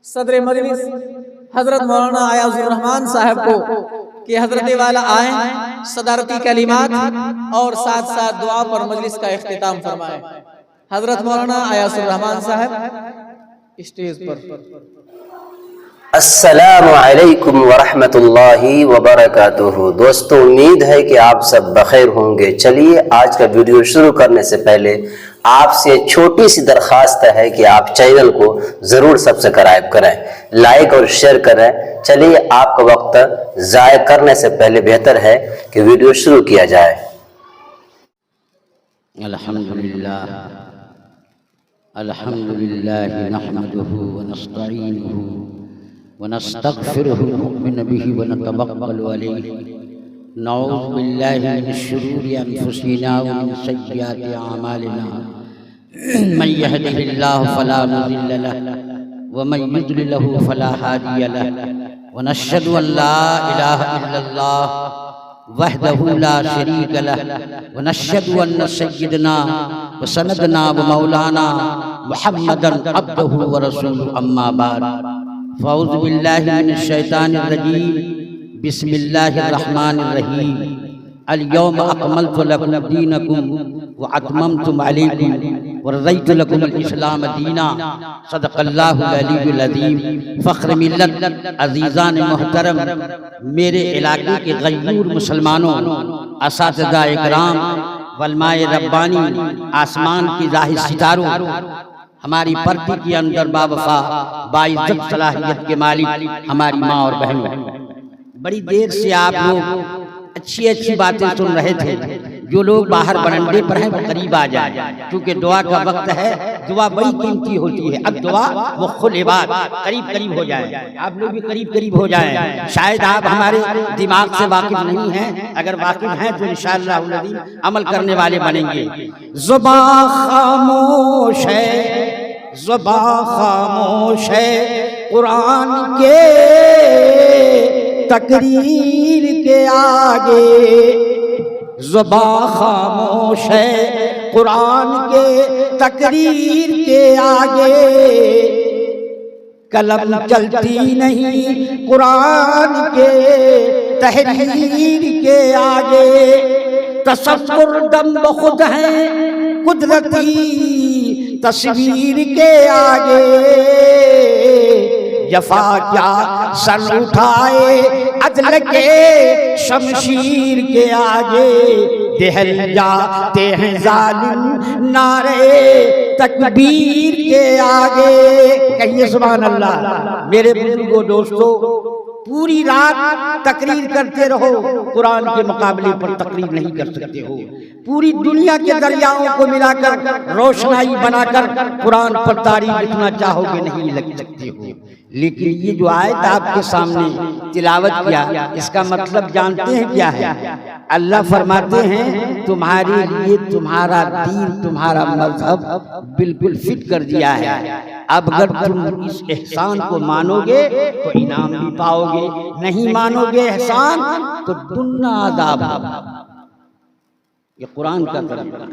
सदर मजलिस हजरत मौलाना अयाजुर रहमान साहब को कि हजरत वाला आए, सदारती कलिमात और साथ साथ दुआ पर मजलिस का इख्तिताम फरमाएं। हजरत मौलाना अयाजुर रहमान साहब स्टेज पर। अस्सलामु अलैकुम वरहमतुल्लाहि वबरकातुहू। दोस्तों, उम्मीद है कि आप सब बखैर होंगे। चलिए, आज का वीडियो शुरू करने से पहले आपसे छोटी सी दरखास्त है कि आप चैनल को जरूर सब्सक्राइब करें, लाइक और शेयर करें। चलिए, आपका वक्त ज़ाय करने से पहले बेहतर है कि वीडियो शुरू किया जाए। अल्हम्दुलिल्लाह नहमदुहु व नस्तईनुहु व नस्तगफिरुहु व नु'मिनु बिही व नतवक्कलु अलैहि। नऊज़ु बिल्लाहि मिनश शुरूरि अनफुसिना व मिन सय्यिआति अमालिना। मन यहदिहिल्लाहु फला मुदिल्ल लहु व मन युद्लिलहु फला हादिय लहु। व नशहदु अन ला इलाहा इल्लल्लाह वहदहु ला शरीक लहु व नशहदु अन्न सय्यिदना व सनदना व मौलाना मुहम्मदन अब्दुहु व रसूलुहु। अम्मा बाद, फ़अऊज़ु बिल्लाहि मिनश शैतानिर रजीम। बिस्मिल्लाहिर रहमानिर रहीम। अल यौम अकमलतु लकुम दीनकुम व अतममतु अलैकुम व रज़ीतु लकुमुल इस्लाम दीना। सदक़ल्लाहुल अलीयुल अज़ीम। फ़ख्र मिल्लत अज़ीज़ान मोहतरम, मेरे इलाके के गयूर मुसलमानों, असातिज़ा इकराम, वलमाए रब्बानी, आसमान की ज़ाहिर सितारों, हमारी परती के अंदर बावफा बाइज़्ज़त सलाहियत के मालिक हमारी माँ और बहनों, बड़ी देर से आप लोग अच्छी अच्छी बातें सुन रहे थे। जो लोग बाहर बरंडे पर हैं वो करीब आ जाए, क्योंकि दुआ का वक्त है। दुआ बड़ी कीमती होती है। अब दुआ वो खुल इबाद, करीब करीब हो जाए। आप लोग भी करीब करीब हो जाए। शायद आप हमारे दिमाग से वाकिफ नहीं हैं, अगर वाकिफ हैं तो इंशाअल्लाह अमल करने वाले बनेंगे। ज़ुबान खामोश है, ज़ुबान खामोश है कुरान के तकरीर के आगे। ज़ुबान खामोश है कुरान के तकरीर के आगे। कलम चलती नहीं कुरान के तहरीर के आगे। तसव्वुर दम बखुद है कुदरती तस्वीर के आगे। जफा क्या सर उठाए अदल के शमशीर के आगे। दहल जाते हैं जालिम नारे तकबीर के आगे। कहिए सुभान अल्लाह। मेरे बुजुर्गों, दोस्तों, पूरी रात तकरीर करते रहो, कुरान के मुकाबले पर तकरीर नहीं कर सकते हो। पूरी दुनिया के दरियाओं को मिलाकर रोशनाई बनाकर कुरान पर तारीफ लिखना चाहोगे, नहीं लिख सकते हो। लेकिन ये जो आयत आपके सामने तिलावत किया, इसका मतलब जानते हैं क्या है? अल्लाह फरमाते हैं तुम्हारे लिए तुम्हारा दीन, तुम्हारा मजहब बिल्कुल फिट कर दिया है। अब अगर तुम इस एहसान को मानोगे तो इनाम भी पाओगे, नहीं मानोगे एहसान तो दुन्ना अज़ाब होगा। ये कुरान का तरीका है।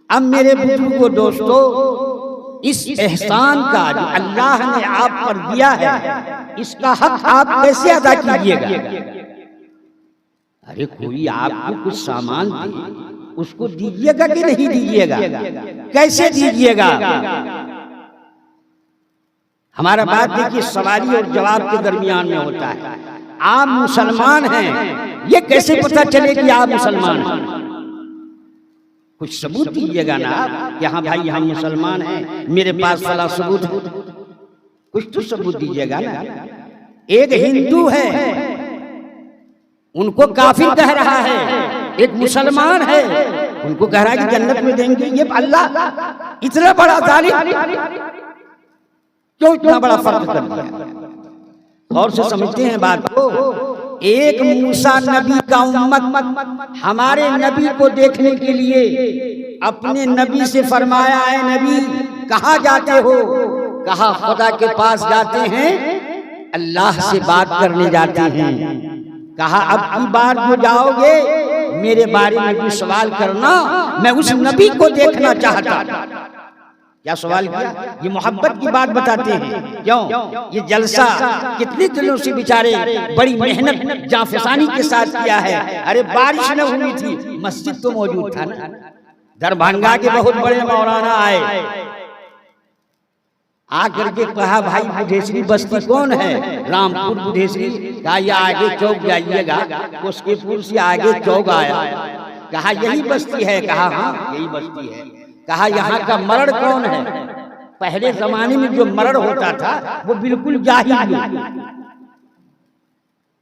अब मेरे बुजुर्गों, दोस्तों, इस एहसान का जो अल्लाह ने आप पर दिया है, इसका हक आप कैसे अदा कीजिएगा? अरे कोई आपको कुछ सामान दे, उसको दीजिएगा कि नहीं दीजिएगा? कैसे दीजिएगा? हमारा बात देखिए, सवारी और जवाब के दरमियान में होता है। आप मुसलमान हैं, ये कैसे पता चले कि आप मुसलमान हैं? कुछ सबूत दीजिएगा ना आप, यहाँ भाई हम मुसलमान हैं, मेरे पास फला सबूत है। कुछ तो सबूत दीजिएगा ना। एक हिंदू है, उनको काफिर कह रहा है, एक मुसलमान है, उनको कह रहा है कि जन्नत में देंगे। ये अल्लाह इतना बड़ा जालिम क्यों इतना बड़ा फर्क कर दिया? और से समझते हैं बात को। एक मूसा नबी का उम्मत हमारे नबी को देखने के लिए अपने नबी से फरमाया, है नबी कहाँ जाते हो? कहा खुदा के पास जाते हैं, अल्लाह से बात करने जाते हैं। कहा अब की बार जो जाओगे मेरे बारे में भी सवाल करना, मैं उस नबी को देखना चाहता। क्या सवाल किया? ये मोहब्बत की बात बताते हैं। क्यों? ये जलसा कितने दिनों से बेचारे बड़ी मेहनत जाफसानी के साथ किया है। अरे बारिश न हुई थी, मस्जिद तो मौजूद था ना। दरभंगा के बहुत बड़े मौलाना आए, आकर के कहा भाई बुधेसरी बस्ती कौन है? रामपुर बुधेसरी। कहा ये आगे चौक जाइएगा, उसके पुर से आगे चौक आया। कहा यही बस्ती है? कहा हाँ यही बस्ती है। कहा यहाँ का मरड़ कौन है? पहले जमाने में जो मरड़ होता था वो बिल्कुल जाहिल,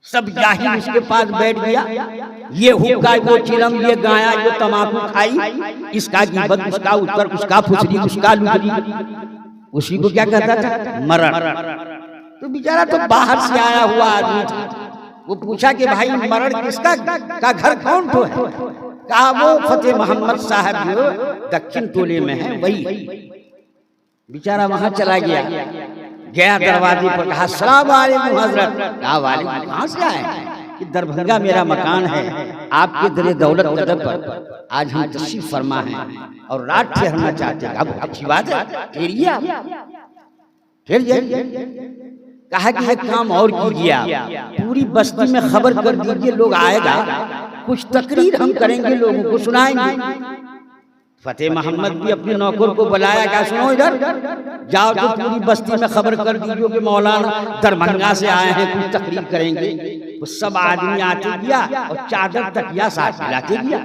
सब जाहिल उसके पास बैठ गया। ये हुक्का, वो चिलम, ये गाया, ये तमाकू खाई, इसका गिबत, उसका उत्तर, उसका फुसरी, उसका लुगरी, उसी को क्या कहता था? मरड़। तो बेचारा तो बाहर से आया हुआ आदमी था। वो पूछा कि भाई मरड़ किसका का घर कौन तो है? कहा वो फतेह मोहम्मद साहब जो दक्षिण टोले में है वही। बेचारा वहां चला गया, गया दरवाजे पर, कहा अस्सलाम वालेकुम हजरत। कहा वालेकुम, कहां से आए? कि दरभंगा मेरा मकान है, आपके दरे दौलत कदम पर आज हम तशरीफ फरमा है और रात ठहरना चाहते हैं। अब अच्छी बात है, ठहरिए आप, ठहर जाइए। कहा कि एक काम और कीजिए, आप पूरी बस्ती में खबर कर दीजिए, लोग आएगा, कुछ तकरीर हम करेंगे, लोगों को सुनाएंगे। फतेह मोहम्मद भी अपने नौकर को बुलाया, क्या सुनो इधर जाओ तो पूरी बस्ती में खबर कर दीजिए कि मौलाना दरभंगा से आए हैं, कुछ तकरीर करेंगे। वो सब आदमी आते गया और चादर तकिया साथ मिलाते गया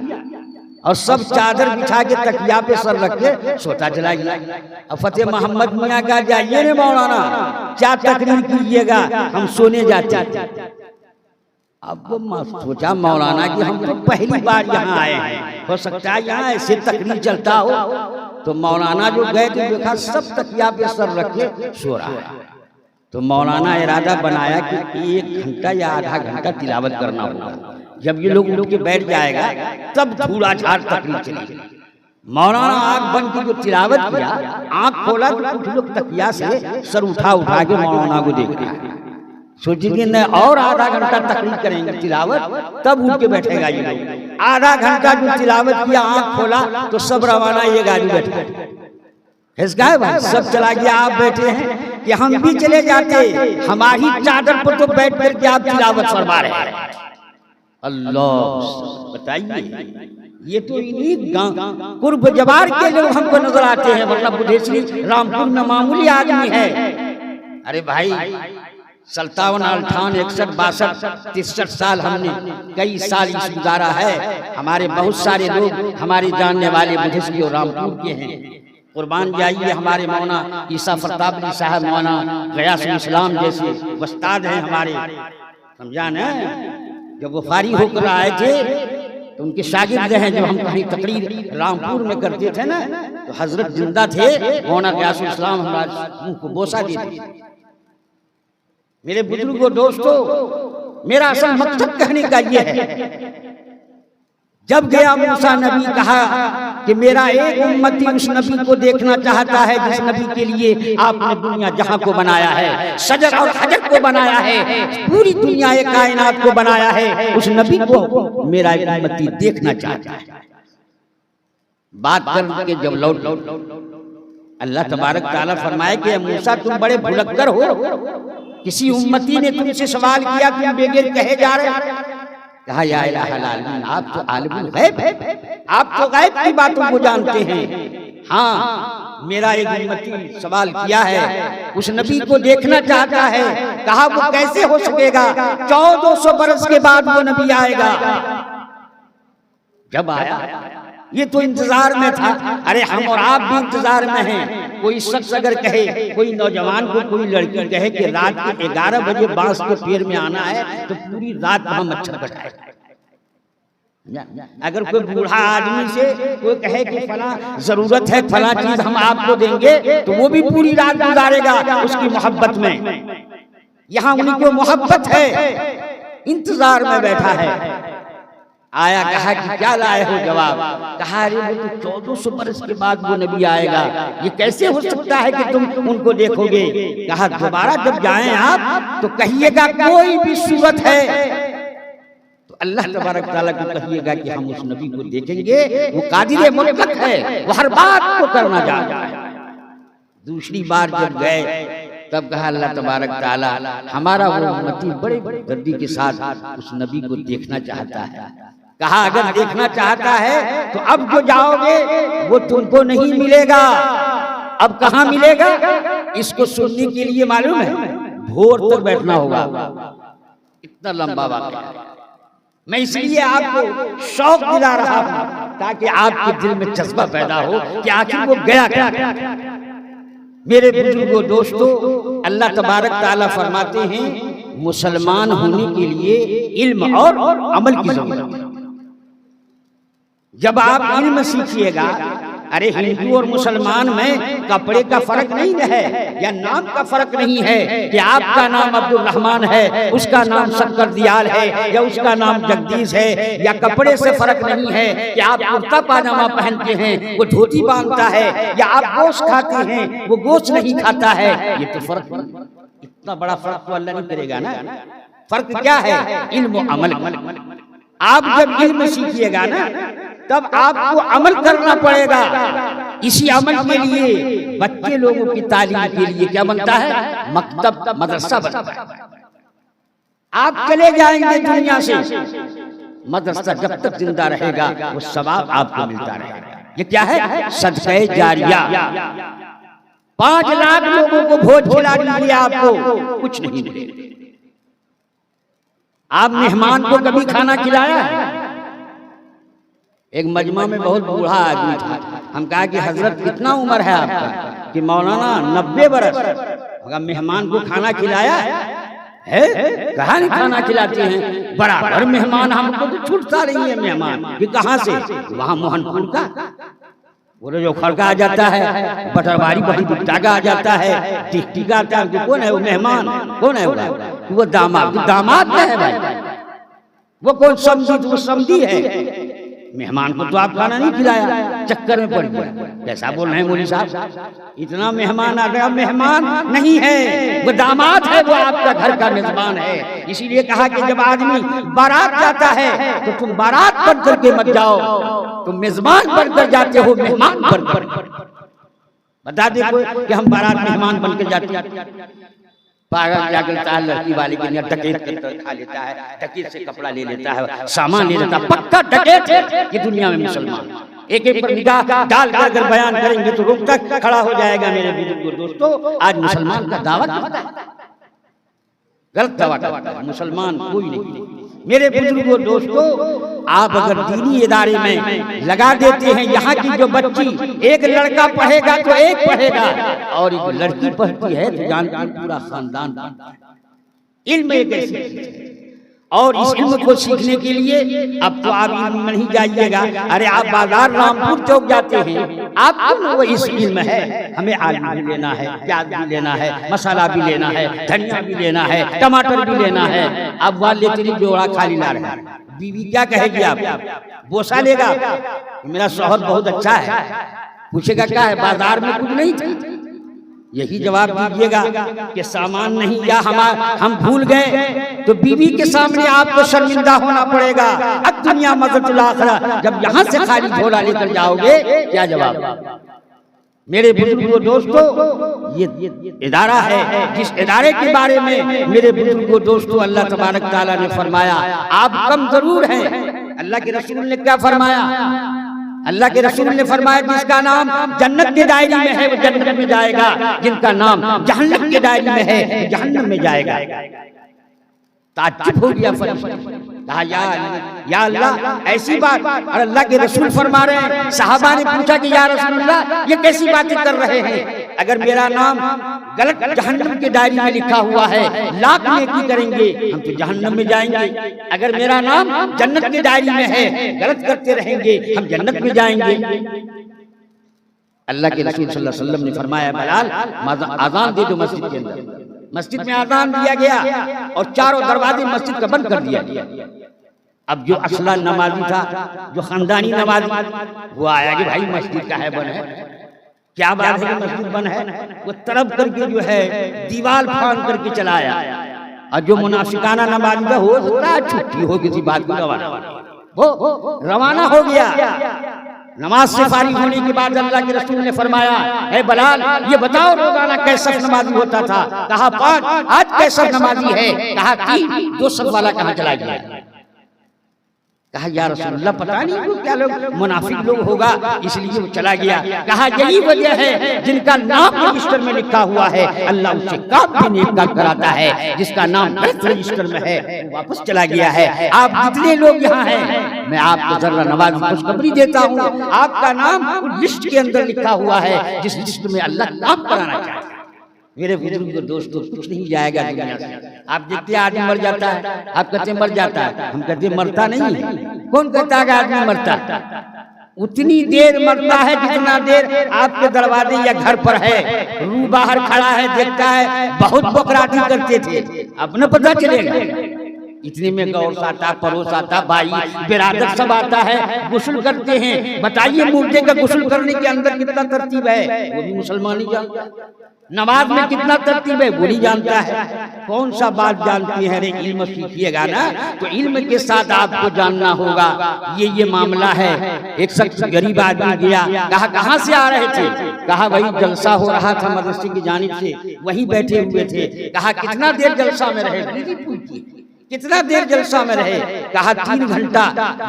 और सब चादर बिछा के तकिया पे सर रख के सोता चला गया। अब फतेह मोहम्मद मियाँ कहा जाइए रे मौलाना, क्या तकरीर कीजिएगा, हम सोने जाते। अब सोचा मौलाना कि हम तो पहली बार यहाँ आए हैं, हो सकता है यहाँ ऐसे तकरीर चलता हो। तो मौलाना जो गए तो देखा सब तकिया पे सर रख के सो रहा है। तो मौलाना इरादा बनाया कि 1 घंटा या आधा घंटा तिलावत करना होगा। जब ये लोग उठ के बैठ जाएगा तब धूड़ा झाड़ तकरीर चलेगी। मौलाना आँख बंद की जो तिलावत किया, आँख खोला तो कुछ लोग तकिया से सर उठा उठा के मौलाना को देख रहे हैं। सोचिए न और आधा घंटा तकरीर करेंगे तिलावत, तब उठ के बैठेगा ये लोग। आधा घंटा जो तिलावत किया, आँख खोला तो सब रवाना ये गाड़ी बैठा। भाई सब चला गया, आप बैठे हैं कि हम भी चले जाते, हमारी चादर पर तो बैठ करके आप तिलावत फरमा रहे हैं। अल्लाह, बताइए, ये तो इन्हीं कुर्ब जवार के लोग हमको नजर आते हैं, वरना बुधेसरी रामपुर में मामूली आदमी है। अरे भाई 57, 58, 61, 62, 63 साल हमने कई साल गुजारा है। हमारे बहुत सारे लोग हमारे जानने वाले बुधेसरी और रामपुर के हैं। कुर्बान जाइए, हमारे मौना ईसा प्रताप अली साहब, मौना गयासुल इस्लाम जैसे उस्ताद हैं हमारे, समझा न। जब वो फारिग होकर आए थे तो उनके शागिर्द हैं, जब हम कहीं तकरीर रामपुर में करते थे ना, तो हजरत जिंदा थे, मौना गयासुल इस्लाम हमारे मुंह को बोसा देते। मेरे बुजुर्गों, दोस्तों, मेरा असल मकसद कहने का ये है, जब गया मूसा नबी, कहा कि मेरा एक उम्मती उस नबी को देखना चाहता है जिस नबी के लिए आपने दुनिया जहां को बनाया है, शजर और हजर को बनाया है, पूरी दुनिया एक कायनात को बनाया है, उस नबी को मेरा एक उम्मती देखना चाहता है। बात करके जब लौट अल्लाह तबारक ताला फरमाए कि मूसा तुम बड़े भुलक्कर हो, किसी उम्मती ने तुमसे सवाल किया, तुम बेगैर कहे जा रहे। कहा या इलाहल आलमीन, आप तो आलिमुल गैब है, आप तो गैब की बातों को जानते हैं। हाँ, मेरा एक उम्मती सवाल किया है, उस नबी को देखना चाहता है। कहा वो कैसे हो सकेगा, 1400 बरस के बाद वो नबी आएगा। जब आया ये तो इंतजार में था। अरे हम और आप भी इंतजार में हैं। कोई शख्स अगर कहे, कोई नौजवान को कोई लड़की कहे कि रात के 11 बजे बांस के पेड़ में आना है, तो पूरी रात वहां मच्छर कटाए। अगर कोई बूढ़ा आदमी से कोई कहे कि फला जरूरत है, फला चीज हम आपको देंगे, तो वो भी पूरी रात गुजारेगा उसकी मोहब्बत में। यहाँ उनको मोहब्बत है, इंतजार में बैठा है। आया, कहा कि क्या लाए हो जवाब? कहा अरे वो तो 1400 बरस के बाद वो नबी आएगा, ये कैसे हो सकता है कि तुम उनको देखोगे? कहा दोबारा जब जाएं आप तो कहिएगा कोई भी सूरत है तो अल्लाह तबारक तआला को कहिएगा कि हम उस नबी को देखेंगे, वो कादिर मुतलक है, वो हर बात को करना जानता है। दूसरी बार जब गए तब कहा अल्लाह तबारक ताला हमारा वो उम्मती बड़े गद्दी के साथ उस नबी को देखना चाहता है। कहा अगर देखना चाहता है तो अब जो जाओगे वो तुमको नहीं मिलेगा। अब कहाँ मिलेगा? इसको सुनने के लिए मालूम है भोर तक बैठना होगा। इतना लंबा वाक़या। मैं इसलिए आपको शौक दिला रहा हूं ताकि आपके दिल में जज्बा पैदा हो कि आखिर वो गया क्या। मेरे बुजुर्गों दोस्तों, अल्लाह तबारक ताला फरमाते हैं मुसलमान होने के लिए इल्म और अमल की जरूरत है। जब आप इल्म सीखिएगा, अरे हिंदू और मुसलमान में कपड़े का फर्क नहीं है या नाम का फर्क नहीं है कि आपका नाम अब्दुल रहमान है, उसका नाम शक्कर दियाल है या उसका नाम जगदीश है, या कपड़े से फर्क नहीं है कि आप कुर्ता पाजामा पहनते हैं वो धोती बांधता है, या आप गोश्त खाते हैं वो गोश्त नहीं खाता है। ये तो फर्क, इतना बड़ा फर्क तो अल्लाह नहीं करेगा ना। फर्क क्या है? इल्म अमल। आप जब इल्म सीखिएगा ना तब आपको अमल करना पड़ेगा। इसी अमल के लिए बच्चे लोगों की तालीम के लिए क्या बनता है? मकतब, मदरसा बनता है। आप चले जाएंगे दुनिया से, मदरसा जब तक जिंदा रहेगा वो सवाब आपको मिलता रहेगा। ये क्या है? सदक़े जारिया। 5 लाख लोगों को भोज खिला दीजिए, आपको कुछ नहीं मिलेगा। आप मेहमान को कभी खाना खिलाया? एक मजमा में बहुत बूढ़ा आदमी था। हम कहा कि हजरत कितना उम्र है आपका? कि मौलाना 90 बरस। अगर मेहमान को खाना खिलाया है? कहा नहीं खाना खिलाते हैं, बराबर मेहमान हमको तो छूटता नहीं है मेहमान। कि कहाँ से? वहाँ मोहनपुर का बोले जो खड़का आ जाता है, बटरवारी बड़ी बिट्टागा आ जाता है, टिकटी का आता है। कौन है वो मेहमान? कौन है वो? दामाद। दामाद क्या है भाई? वो कौन समझी? तो वो समझी है। मेहमान को तो आप खाना नहीं खिलाया, चक्कर में पड़ गया। कैसा बोल रहे हैं मौलवी साहब? इतना मेहमान आ गया। मेहमान नहीं है, वो दामाद है, वो आपका घर का मेजबान है। इसीलिए कहा कि जब आदमी बारात जाता है तो तुम बारात बन करके मत जाओ, तुम मेजबान बनकर जाते हो, मेहमान बनकर। बता दे कोई कि हम बारात मेहमान बनकर जाते हैं। पागल जाकर ताल लड़की वाले के लिए डकैत खा लेता है, डकैत से कपड़ा ले लेता है, सामान ले लेता है। पक्का डकैत है ये दुनिया में मुसलमान। एक एक पर निगाह डाल कर अगर बयान करेंगे तो रुक तक खड़ा हो जाएगा। मेरे बुजुर्गों दोस्तों, आज मुसलमान का दावा करता है, गलत दावा करता है। मुसलमान कोई नहीं। मेरे बुजुर्गों दोस्तों, आप अगर दीनी इदारे में लगा देते हैं, यहाँ की जो बच्ची, एक लड़का पढ़ेगा तो एक पढ़ेगा, और एक लड़की पढ़ती है तो जानती है पूरा खानदान। इल्म एक ऐसी चीज है, और इस इल्म को सीखने के लिए अब तो आप इल्म में नहीं जाइएगा। अरे आप बाजार रामपुर चौक जाते हैं, आपको वो इस इल्म है, हमें आलू भी लेना है, प्याज भी लेना है, मसाला भी लेना है, धनिया भी लेना है, टमाटर भी लेना है। अब वहाँ लेते नहीं, जोड़ा खाली ला रहे हैं। बीवी क्या कहेगी? आप बोसा लेगा, मेरा शौहर बहुत अच्छा है। पूछेगा क्या है? बाजार में कुछ नहीं था। यही जवाब दीजिएगा कि सामान नहीं, या हम भूल गए, तो बीवी के सामने आपको शर्मिंदा होना पड़ेगा। अब दुनिया मज़रतुल आखिरा, जब यहाँ से खाली झोला लेकर जाओगे, क्या जवाब? मेरे बुजुर्गों दोस्तों, ये इदारा है जिस इदारे के बारे में मेरे बुजुर्गों दोस्तों अल्लाह तबारक ताला ने फरमाया आप कम जरूर हैं। अल्लाह के रसूल ने क्या फरमाया? अल्लाह के रसूल ने फरमाया जिसका नाम जन्नत के दायरे में है वो जन्नत में जाएगा, जिनका नाम जहन्नम के दायरे में है वो जहन्नम में जाएगा। ताज्जुब हो गया फरिश्ता, कहा या अल्लाह ऐसी बात? और अल्लाह के रसूल फरमा रहे हैं। सहाबा ने पूछा कि या रसूलल्लाह ये कैसी बातें कर रहे हैं? अगर मेरा नाम गलत जहन्नम के दायरे में लिखा हुआ है, लाख नेकी करेंगे हम तो जहन्नम में जाएंगे। अगर मेरा नाम जन्नत के दायरे में है, गलत करते रहेंगे हम जन्नत में जाएंगे। अल्लाह के रसूल सल्लल्लाहु अलैहि वसल्लम ने फरमाया बिलाल आजान दे दो मस्जिद के अंदर। मस्जिद में आजान दिया गया और चारों दरवाजे मस्जिद का बंद कर दिया गया। अब जो असला नमाजी था, जो खानदानी नमाजी, वो आया कि भाई मस्जिद का है बन है, क्या बात है मस्जिद बन है? वो तरफ करके जो है दीवार फांद करके चलाया। और जो मुनाफिकाना नमाजी का हो रहा छुट्टी हो किसी बात को रवाना, वो रवाना हो गया। नमाज से फारिग होने के बाद अल्लाह के रसूल ने फरमाया, है बलाल ये बताओ रोजाना कैसा नमाजी होता था? कहा 5। आज कैसा नमाजी है? कहा 3। 2 सब वाला कहाँ चला गया? कहा या रसूलल्लाह पता नहीं वो क्या लोग मुनाफिक लोग होगा इसलिए वो चला गया। कहा यही वजह है जिनका नाम रजिस्टर में लिखा हुआ है अल्लाह उससे काम भी नेक काम कराता है, जिसका नाम गलत रजिस्टर में है वो वापस चला गया है। आप जितने लोग यहाँ हैं मैं आपको जरा नवाज खुशखबरी देता हूँ, आपका नाम उस लिस्ट के अंदर लिखा हुआ है जिस लिस्ट में अल्लाह काम कराना चाहता है। मेरे बुजुर्ग दोस्तों कुछ नहीं जाएगा दुनिया से। आप देखते हैं आदमी मर जाता है, आप कहते मर जाता है, हम कहते मरता नहीं है। कौन कहता है आदमी मरता? उतनी देर मरता है जितना देर आपके दरवाजे या घर पर है, रूह बाहर खड़ा है देखता है, बहुत बकराती करते थे, अब न पता चलेगा। इतने में गौर आता, पड़ोस आता, भाई बिरादर सब आता है, गुस्ल करते हैं। बताइए मुर्दे का गुस्ल करने के अंदर कितना तरतीब है वो भी मुसलमान ही जानता है। नमाज में कितना तरतीब है वो नहीं जानता है। कौन सा बात जानती है? अरे इल्म सीखिएगा ना तो इल्म के साथ आपको जानना होगा। ये मामला है। एक शख्स गरीब आदमी गया, कहा कहाँ से आ रहे थे? कहा वही जलसा हो रहा था मदरसे की जानिब से, वहीं बैठे हुए थे। कहा कितना देर जलसा में रहे? कितना देर जलसा में रहे? कहा 3 घंटा।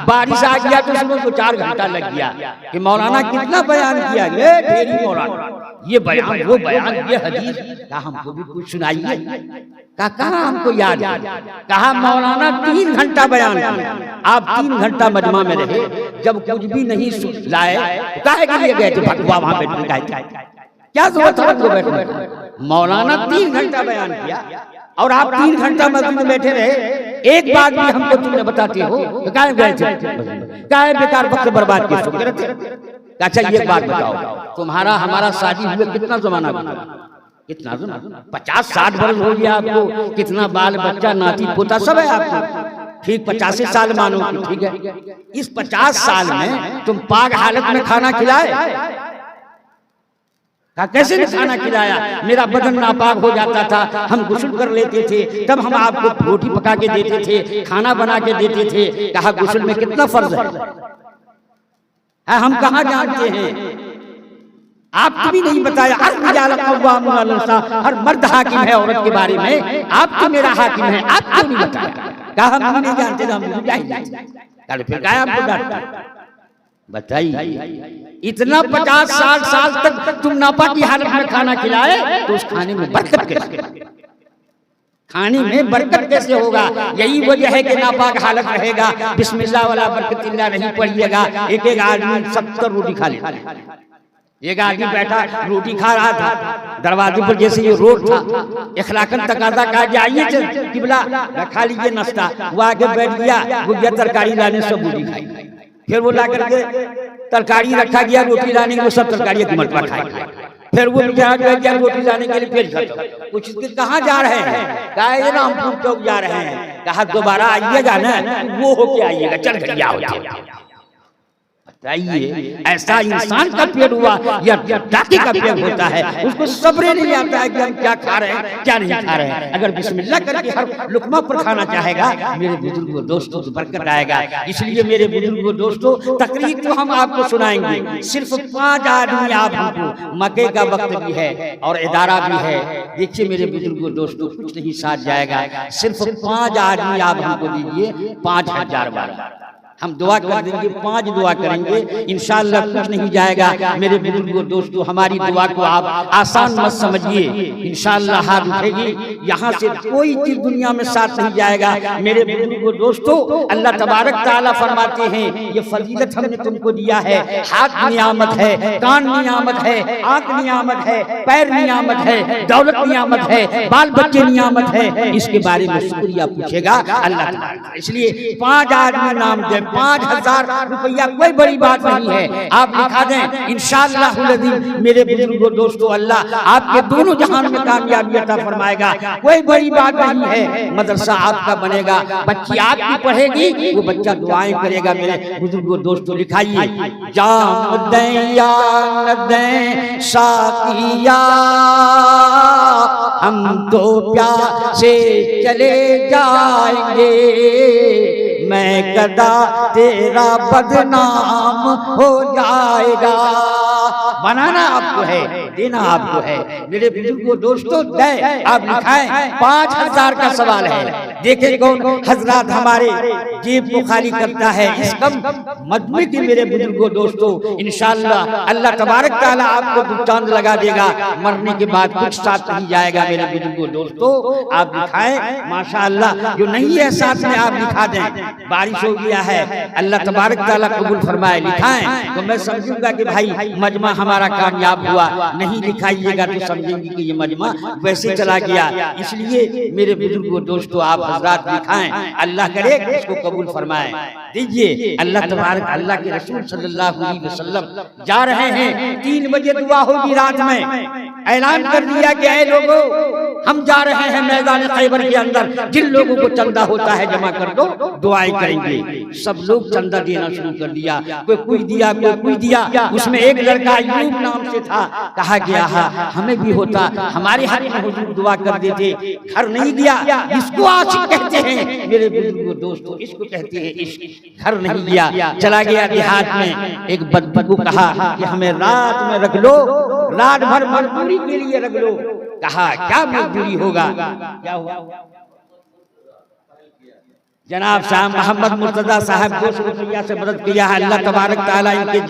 बारिश आ गया तो उसको 4 घंटा लग गया। कि मौलाना कितना बयान किया? ये ढेरी मौलाना, ये बयान वो बयान, ये हदीस। कहा हमको भी कुछ सुनाइए। कहा हमको याद है। कहा मौलाना 3 घंटा बयान किया, आप 3 घंटा मजमा में रहे, जब कुछ भी नहीं लाए काहे के लिए गए थे? भगवा वहां बैठने का क्या जरूरत था उनको बैठने? मौलाना 3 घंटा बयान किया और आप 3 घंटा मस्जिद में बैठे रहे, एक बात भी हमको तुमने बताते हो तो काहे गए थे? काहे बेकार वक्त बर्बाद किए सोते रहते? अच्छा ये बात बताओ, तुम्हारा हमारा शादी हुए कितना जमाना गुजरा? कितना जमाना? 50-60 वर्ष हो गया आपको, कितना बाल बच्चा नाती पोता सब है आपको। ठीक 85 साल मानो, ठीक है। इस 50 साल में तुम पाक हालत में खाना खिलाए? कैसे नहीं खाना खिलाया? मेरा बदन नापाक हो जाता था, हम गुस्ल कर लेते थे, तब हम आपको रोटी पका के देते थे, खाना बना के देते थे। कहा गुस्ल में कितना फर्ज है? हम कहाँ जानते हैं? आपको भी नहीं बताया। हर मर्द हाकिम है औरत के बारे में, आप तो मेरा हाकिम है, आपको नहीं बताया। कहा हम नहीं जानते, हम जाहिल। फिर कहा आपको डांटा? बताइए इतना 50-60 साल तक तुम नापाक की हालत में खाना खिलाए तो उस खाने में बरकत कैसे? खाने में बरकत कैसे होगा? यही वजह है कि नापाक हालत रहेगा, बिस्मिल्लाह वाला बरकतिल्लाह नहीं पढ़िएगा। एक आदमी 70 रोटी खा लेता है। एक आदमी बैठा रोटी खा रहा था, दरवाजे पर जैसे ये रोड था, इखलाकन तकाजा कहा कि आइए किबला खा लीजिए नाश्ता। वो आके बैठ गया, वो गया तरकारी लाने, सब रोटी खाई। फिर वो ला करके तरकारी रखा गया, रोटी लाने के लिए सब तरकारी की मरतबा खाई। फिर वो गया रोटी लाने के लिए, फिर खत्म। कुछ कहाँ जा रहे हैं? कहा ये रामपुर चौक जा रहे हैं। कहा दोबारा आइएगा ना, वो होके आइएगा, चल गया हो। बताइए ऐसा इंसान का पेट हुआ या डाके का पेट होता है, उसको सब्र नहीं आता है कि हम क्या खा रहे हैं क्या नहीं खा रहे हैं। अगर बिस्मिल्लाह करके हर लुकमा पर खाना चाहेगा मेरे बुजुर्गों दोस्तों तो बरकत आएगा। इसलिए मेरे बुजुर्गों दोस्तों तकरीर तो हम आपको सुनाएंगे, सिर्फ 5 आदमी आप हमको, मक्के का वक्त भी है और इदारा भी है। देखिए मेरे बुजुर्गों दोस्तों कुछ नहीं साथ जाएगा, सिर्फ 5 आदमी आप हमको दीजिए, 5000 बार हम दुआ कर देंगे, 5 दुआ करेंगे, इंशाअल्लाह कुछ नहीं जाएगा। मेरे बुजुर्गों दोस्तों हमारी दुआ को आप आसान मत समझिए, इंशाअल्लाह हाथ उठेगी, यहाँ से कोई चीज दुनिया में साथ नहीं जाएगा। मेरे बुजुर्गों दोस्तों अल्लाह तबारक ताला फरमाते हैं ये फजीलत हमने तुमको दिया है, हाथ नियामत है, कान नियामत है, आंख नियामत है, पैर नियामत है, दौलत नियामत है, बाल बच्चे नियामत है, इसके बारे में शुक्रिया पूछेगा अल्लाह। इसलिए 5 आदमी नाम दे, 5000 रुपया कोई बड़ी बात नहीं है, आप लिखा दें इंशाअल्लाह मेरे बुजुर्गों दोस्तों अल्लाह आपके दोनों जहान में कामयाबी अता फरमाएगा। कोई बड़ी बात नहीं है, मदरसा आपका बनेगा, बच्ची आपकी पढ़ेगी, वो बच्चा दुआएं करेगा। मेरे बुजुर्गों दोस्तों लिखाइए, जाम दैया नदें साकिया हम तो प्यासे चले जाएंगे, मैं गदा तेरा बदनाम हो जाएगा। बनाना आपको है, देना आपको है। मेरे बुजुर्गों दोस्तों, दे आप लिखाएं। 5000 का सवाल है। देखे कौन हजरात हमारे जेब को खाली करता है इस कम मजमे के। मेरे बुजुर्गों दोस्तों, इंशाअल्लाह अल्लाह तबारक तआला आपको दो चांद लगा देगा। मरने के बाद कुछ साथ नहीं जाएगा। मेरे बुजुर्गों दोस्तों, आप लिखाएं माशाअल्लाह। जो नहीं है साथ में आप लिखा दें। बारिश हो गया है, अल्लाह तबारक तआला कबूल फरमाए। लिखाएं तो मैं समझूंगा कि भाई मजमा हमारा कामयाब हुआ। नहीं लिखाइएगा तो समझेंगे कि ये मजमा वैसे चला गया। इसलिए मेरे बुजुर्गों दोस्तों, आप हजरात लिखाएं, अल्लाह करे इसको कबूल फरमाए। दीजिए अल्लाह तबारक, अल्लाह के रसूल सल्लल्लाहु अलैहि वसल्लम जा रहे हैं। 3 बजे दुआ होगी रात में। ऐलान कर दिया कि ऐ लोगों, हम जा रहे हैं मैदान खैबर के अंदर। जिन लोगों को चंदा होता है जमा कर दो, दुआएं करेंगे। सब लोग चंदा देना शुरू कर दिया। कोई दिया, कोई दिया। उसमें एक लड़का अय्यूब नाम से था। कहा गया हमें भी होता, हमारे हक में हुजूर दुआ कर देते। घर नहीं दिया। इसको आशिक कहते हैं मेरे बुजुर्गों दोस्तों, इसको कहते हैं इश्क। घर नहीं दिया, चला गया देहात में। एक बदबू को कहा कि हमें रात में रख लो, रात भर मजदूरी के लिए रख लो। कहा क्या मजदूरी होगा? क्या हुआ? जनाब साहब मोहम्मद मुर्तजा साहब 200 रुपया से मदद किया है। अल्लाह तबारक तआला इनके